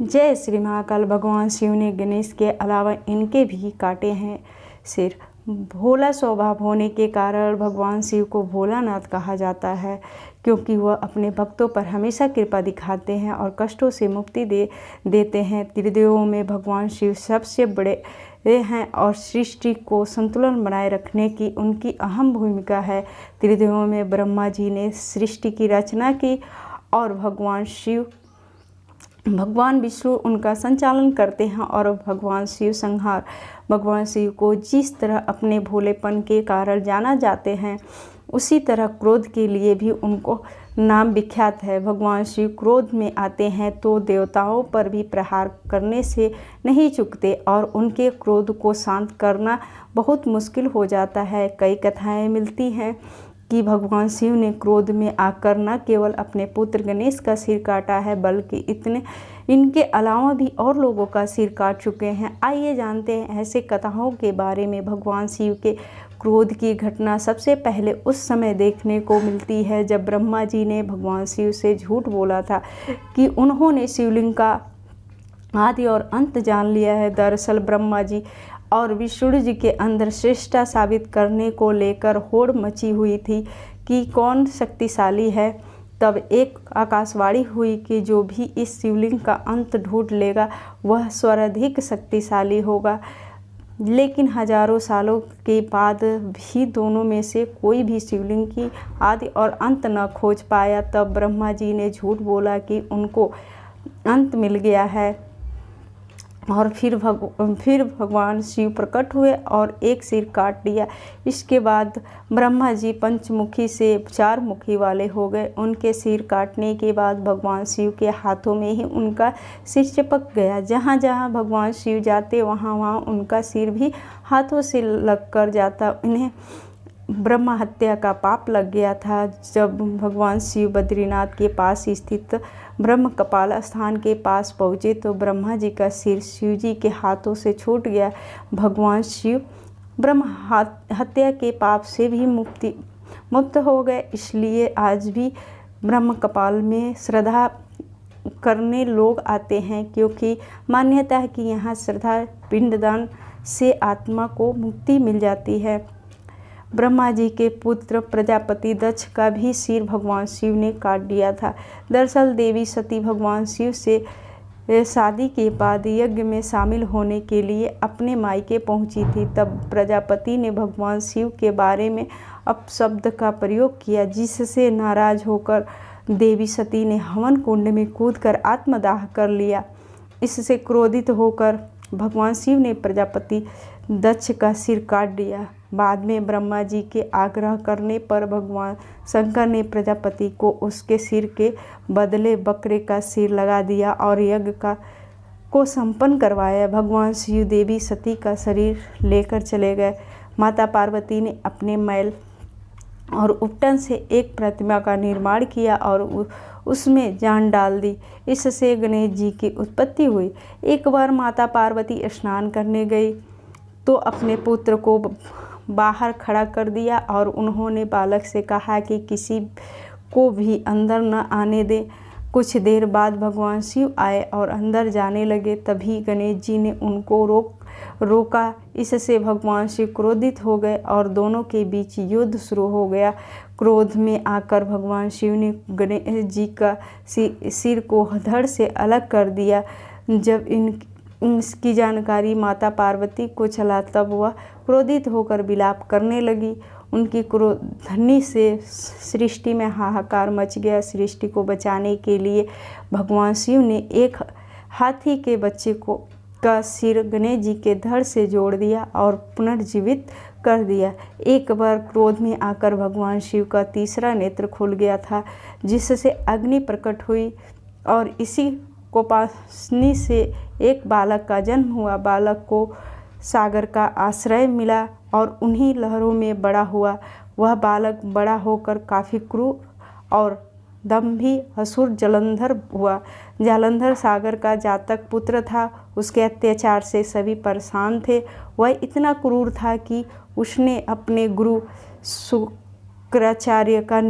जय श्री महाकाल। भगवान शिव ने गणेश के अलावा इनके भी काटे हैं सिर। भोला स्वभाव होने के कारण भगवान शिव को भोलानाथ कहा जाता है, क्योंकि वह अपने भक्तों पर हमेशा कृपा दिखाते हैं और कष्टों से मुक्ति देते हैं। त्रिदेवों में भगवान शिव सबसे बड़े हैं और सृष्टि को संतुलन बनाए रखने की उनकी अहम भूमिका है। त्रिदेवों में ब्रह्मा जी ने सृष्टि की रचना की और भगवान विष्णु उनका संचालन करते हैं और भगवान शिव संहार। भगवान शिव को जिस तरह अपने भोलेपन के कारण जाना जाते हैं, उसी तरह क्रोध के लिए भी उनको नाम विख्यात है। भगवान शिव क्रोध में आते हैं तो देवताओं पर भी प्रहार करने से नहीं चूकते और उनके क्रोध को शांत करना बहुत मुश्किल हो जाता है। कई कथाएं मिलती हैं कि भगवान शिव ने क्रोध में आकर न केवल अपने पुत्र गणेश का सिर काटा है, बल्कि इनके अलावा भी और लोगों का सिर काट चुके हैं। आइए जानते हैं ऐसे कथाओं के बारे में। भगवान शिव के क्रोध की घटना सबसे पहले उस समय देखने को मिलती है जब ब्रह्मा जी ने भगवान शिव से झूठ बोला था कि उन्होंने शिवलिंग का आदि और अंत जान लिया है। दरअसल ब्रह्मा जी और विष्णु जी के अंदर श्रेष्ठता साबित करने को लेकर होड़ मची हुई थी कि कौन शक्तिशाली है। तब एक आकाशवाणी हुई कि जो भी इस शिवलिंग का अंत ढूंढ लेगा वह सर्वाधिक शक्तिशाली होगा। लेकिन हजारों सालों के बाद भी दोनों में से कोई भी शिवलिंग की आदि और अंत न खोज पाया। तब ब्रह्मा जी ने झूठ बोला कि उनको अंत मिल गया है और फिर भगवान शिव प्रकट हुए और एक सिर काट दिया। इसके बाद ब्रह्मा जी पंचमुखी से चारमुखी वाले हो गए। उनके सिर काटने के बाद भगवान शिव के हाथों में ही उनका सिर चिपक गया। जहाँ जहाँ भगवान शिव जाते वहाँ वहाँ उनका सिर भी हाथों से लग कर जाता। इन्हें ब्रह्म हत्या का पाप लग गया था। जब भगवान शिव बद्रीनाथ के पास स्थित ब्रह्म कपाल स्थान के पास पहुँचे तो ब्रह्मा जी का सिर शिव जी के हाथों से छूट गया। भगवान शिव ब्रह्म हत्या के पाप से भी मुक्त हो गए। इसलिए आज भी ब्रह्म कपाल में श्रद्धा करने लोग आते हैं, क्योंकि मान्यता है कि यहाँ श्रद्धा पिंडदान से आत्मा को मुक्ति मिल जाती है। ब्रह्मा जी के पुत्र प्रजापति दक्ष का भी सिर भगवान शिव ने काट दिया था। दरअसल देवी सती भगवान शिव से शादी के बाद यज्ञ में शामिल होने के लिए अपने मायके पहुंची थी। तब प्रजापति ने भगवान शिव के बारे में अपशब्द का प्रयोग किया, जिससे नाराज होकर देवी सती ने हवन कुंड में कूदकर आत्मदाह कर लिया। इससे क्रोधित होकर भगवान शिव ने प्रजापति दक्ष का सिर काट दिया। बाद में ब्रह्मा जी के आग्रह करने पर भगवान शंकर ने प्रजापति को उसके सिर के बदले बकरे का सिर लगा दिया और यज्ञ को संपन्न करवाया। भगवान शिव देवी सती का शरीर लेकर चले गए। माता पार्वती ने अपने मैल और उपटन से एक प्रतिमा का निर्माण किया और उसमें जान डाल दी। इससे गणेश जी की उत्पत्ति हुई। एक बार माता पार्वती स्नान करने गई तो अपने पुत्र को बाहर खड़ा कर दिया और उन्होंने बालक से कहा कि किसी को भी अंदर न आने दे। कुछ देर बाद भगवान शिव आए और अंदर जाने लगे। तभी गणेश जी ने उनको रोका। इससे भगवान शिव क्रोधित हो गए और दोनों के बीच युद्ध शुरू हो गया। क्रोध में आकर भगवान शिव ने गणेश जी का सिर को धड़ से अलग कर दिया। जब इसकी जानकारी माता पार्वती को चला तब वह क्रोधित होकर विलाप करने लगी। उनकी क्रोधनी से सृष्टि में हाहाकार मच गया। सृष्टि को बचाने के लिए भगवान शिव ने एक हाथी के बच्चे का सिर गणेश जी के धड़ से जोड़ दिया और पुनर्जीवित कर दिया। एक बार क्रोध में आकर भगवान शिव का तीसरा नेत्र खुल गया था, जिससे अग्नि प्रकट हुई और इसी कोपाग्नि से एक बालक का जन्म हुआ। बालक को सागर का आश्रय मिला और उन्हीं लहरों में बड़ा हुआ। वह बालक बड़ा होकर काफ़ी क्रूर और दंभी असुर जलंधर हुआ। जालंधर सागर का जातक पुत्र था। उसके अत्याचार से सभी परेशान थे। वह इतना क्रूर था कि उसने अपने गुरु शुक्राचार्य का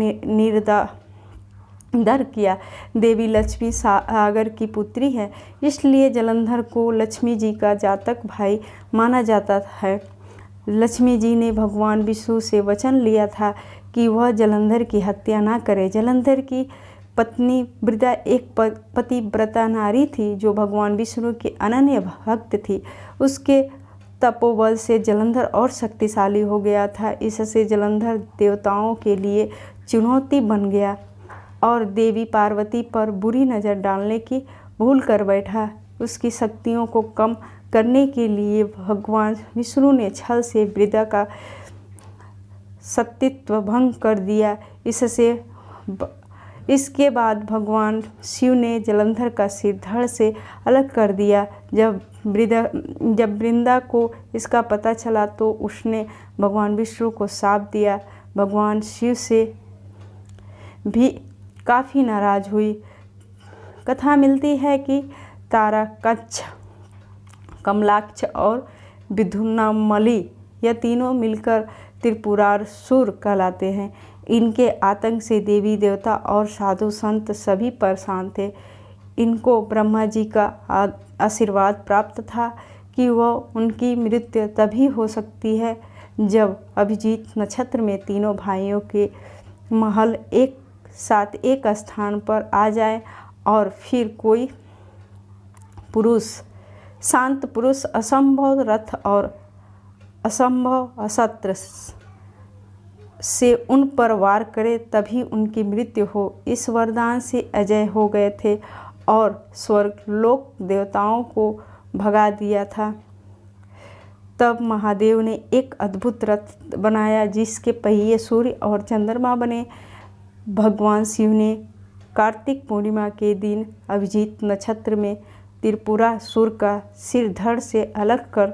दर किया। देवी लक्ष्मी सागर की पुत्री है, इसलिए जलंधर को लक्ष्मी जी का जातक भाई माना जाता है। लक्ष्मी जी ने भगवान विष्णु से वचन लिया था कि वह जलंधर की हत्या ना करे। जलंधर की पत्नी वृंदा एक पतिव्रता नारी थी जो भगवान विष्णु की अनन्य भक्त थी। उसके तपोबल से जलंधर और शक्तिशाली हो गया था। इससे जलंधर देवताओं के लिए चुनौती बन गया और देवी पार्वती पर बुरी नज़र डालने की भूल कर बैठा। उसकी शक्तियों को कम करने के लिए भगवान विष्णु ने छल से वृंदा का सतीत्व भंग कर दिया। इसके बाद भगवान शिव ने जलंधर का सिर धड़ से अलग कर दिया। जब वृंदा को इसका पता चला तो उसने भगवान विष्णु को शाप दिया। भगवान शिव से भी काफ़ी नाराज़ हुई। कथा मिलती है कि तारकाक्ष, कमलाक्ष और विद्युन्माली यह तीनों मिलकर त्रिपुरासुर कहलाते हैं। इनके आतंक से देवी देवता और साधु संत सभी परेशान थे। इनको ब्रह्मा जी का आशीर्वाद प्राप्त था कि वह उनकी मृत्यु तभी हो सकती है जब अभिजीत नक्षत्र में तीनों भाइयों के महल एक साथ एक स्थान पर आ जाए और फिर कोई पुरुष, शांत पुरुष असंभव रथ और असंभव अस्त्र से उन पर वार करे, तभी उनकी मृत्यु हो। इस वरदान से अजय हो गए थे और स्वर्गलोक देवताओं को भगा दिया था। तब महादेव ने एक अद्भुत रथ बनाया जिसके पहिए सूर्य और चंद्रमा बने। भगवान शिव ने कार्तिक पूर्णिमा के दिन अभिजीत नक्षत्र में त्रिपुरासुर का सिर धड़ से अलग कर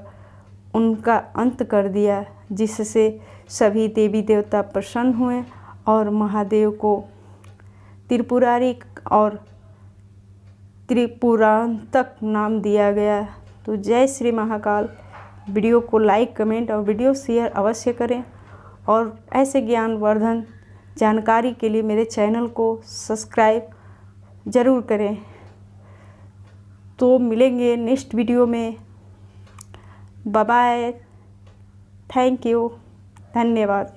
उनका अंत कर दिया, जिससे सभी देवी देवता प्रसन्न हुए और महादेव को त्रिपुरारी और त्रिपुरांतक नाम दिया गया। तो जय श्री महाकाल। वीडियो को लाइक, कमेंट और वीडियो शेयर अवश्य करें और ऐसे ज्ञानवर्धन जानकारी के लिए मेरे चैनल को सब्सक्राइब ज़रूर करें। तो मिलेंगे नेक्स्ट वीडियो में। बाय बाय, थैंक यू, धन्यवाद।